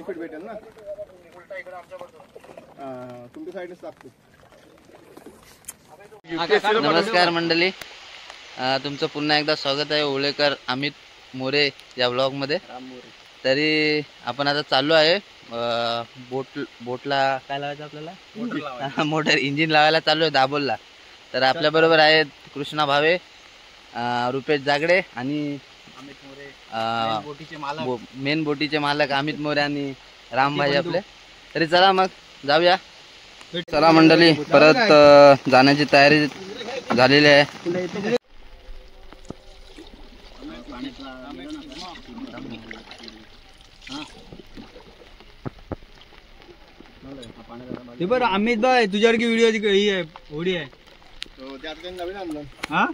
Benefit भेटेल ना. तुमच्या साईडनेच टाकतो. नमस्कार मंडळी, तुमचं पुन्हा एकदा स्वागत आहे ओळेकर अमित मोरे या ब्लॉगमध्ये. तरी आपण आता चाललो आहे बोटला काय लावायचं आपल्याला, मोटर इंजिन लावायला चाललो आहे दाबोलला. तर आपल्या बरोबर आहेत कृष्णा भावे, रुपेश जागडे आणि अमित मोरे, मेन बोटीचे मालक अमित मोरे आणि रामभाई आपले. तरी चला मग जाऊया. चला मंडळी, परत जाण्याची तयारी झालेली आहे. बरं अमित भाई, तुझ्याकडे व्हिडिओ ही आहे, होडी आहे. त्यात काही नवीन आणलं. हा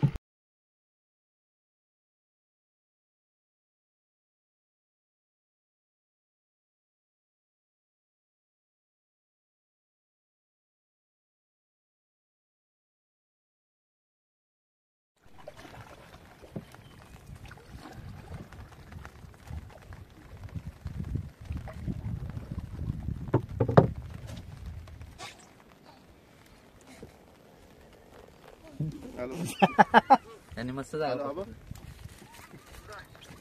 त्यांनी मस्त जागा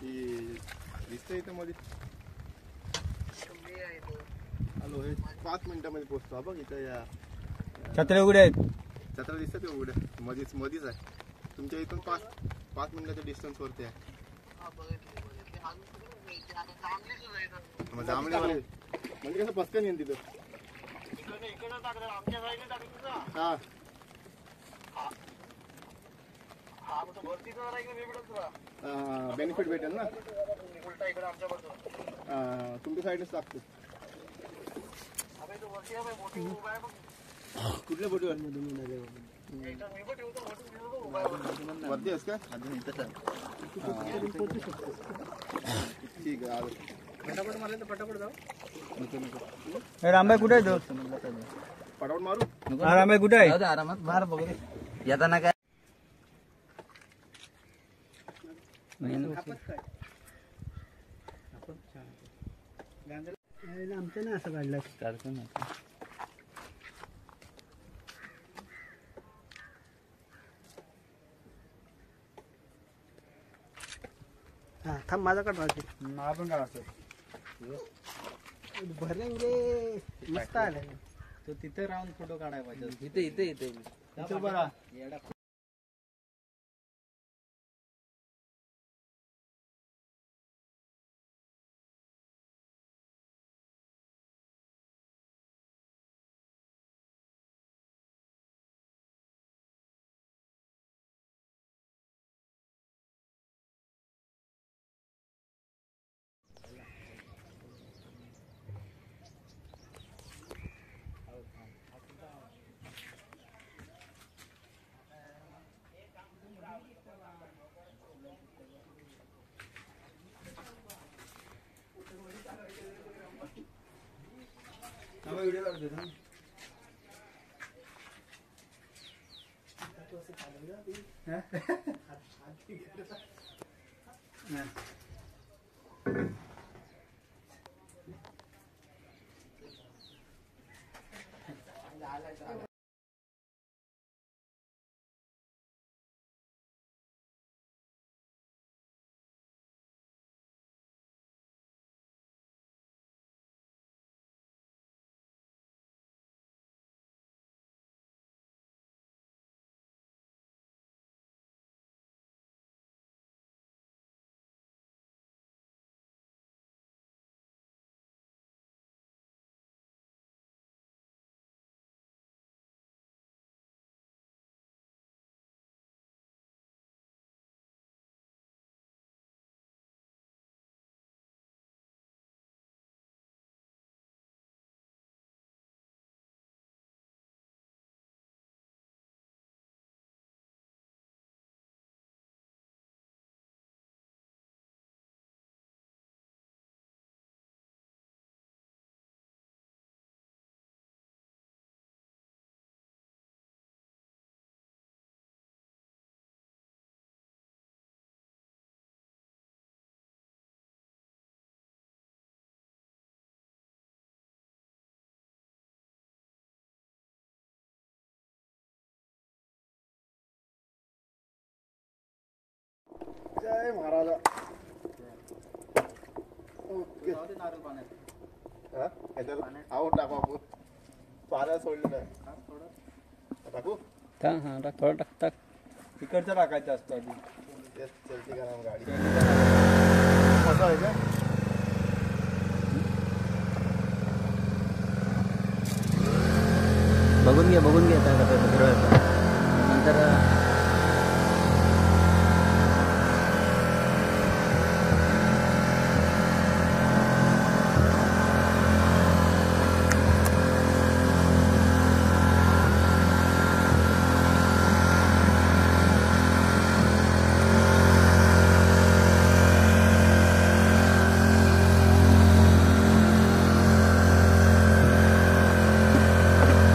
दिसतंय इथं मध्ये. हॅलो, हे 5 मिनिटांमध्ये पोहोचतो. बघ इथं या छत्र्या उघड्या आहेत. छत्रा दिसतात उघड्या, मध्येच आहे. तुमच्या इथून 5 मिनिटाच्या डिस्टन्स वरती आहे. जांभळे म्हणजे कसं पस्कन येईल तिथं. हा बेनिफिट भेटेल ना. तुमच्या साईडनेच टाकतो. कुठल्या बोटीवर वरती आहेस का? ठीक आहे, पटापट मारले तर पटापट जाऊ. रामभाई कुठे आहे? पटापट मारू. रामभाई कुठे आहे? आरामात बाहेर बघू येताना काय आमचं ना असं काढलं. हा थांब, माझा काढवायचे. आपण काढायचं भरले रे, मस्त आलं. तो तिथे राहून फोटो काढायला पाहिजे. इथे इथे इथे बरा. जय महाराजा. ओके. नारळ पाण्यात हा ह्याच्यात आऊट टाकू आपण. पाण्यात सोडलेलं आहे. टाकू हा टाक थोडं टाक टाक. तिकडचं टाकायचं असतं आधी. येस चलती का नाम गाडी. असं आहे का? बघून घे आता नंतर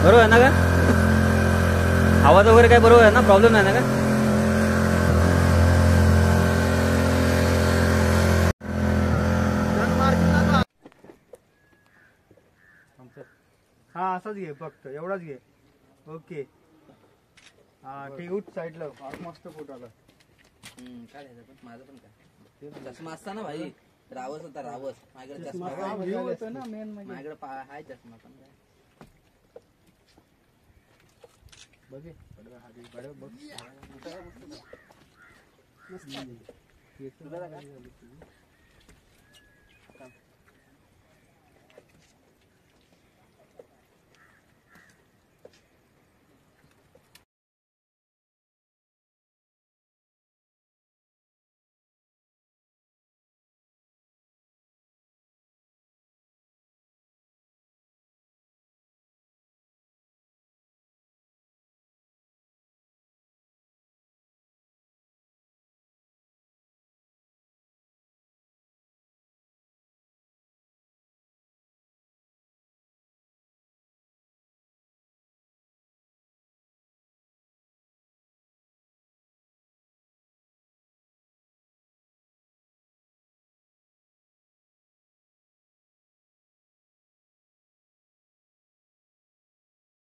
बरोबर आहे ना का आवाज वगैरे काय बरोबर आहे ना प्रॉब्लेम नाही ना का हा असंच घे फक्त एवढाच घे ओके हा ठीक उठ साईडला मस्त फोटो आला काय माझं पण काय चष्मा असता ना भाई रावस होता रावस माझ्याकडे चष्मा ना मेन म्हणजे माझ्याकडे हाय चष्मा पण काय बघे बघ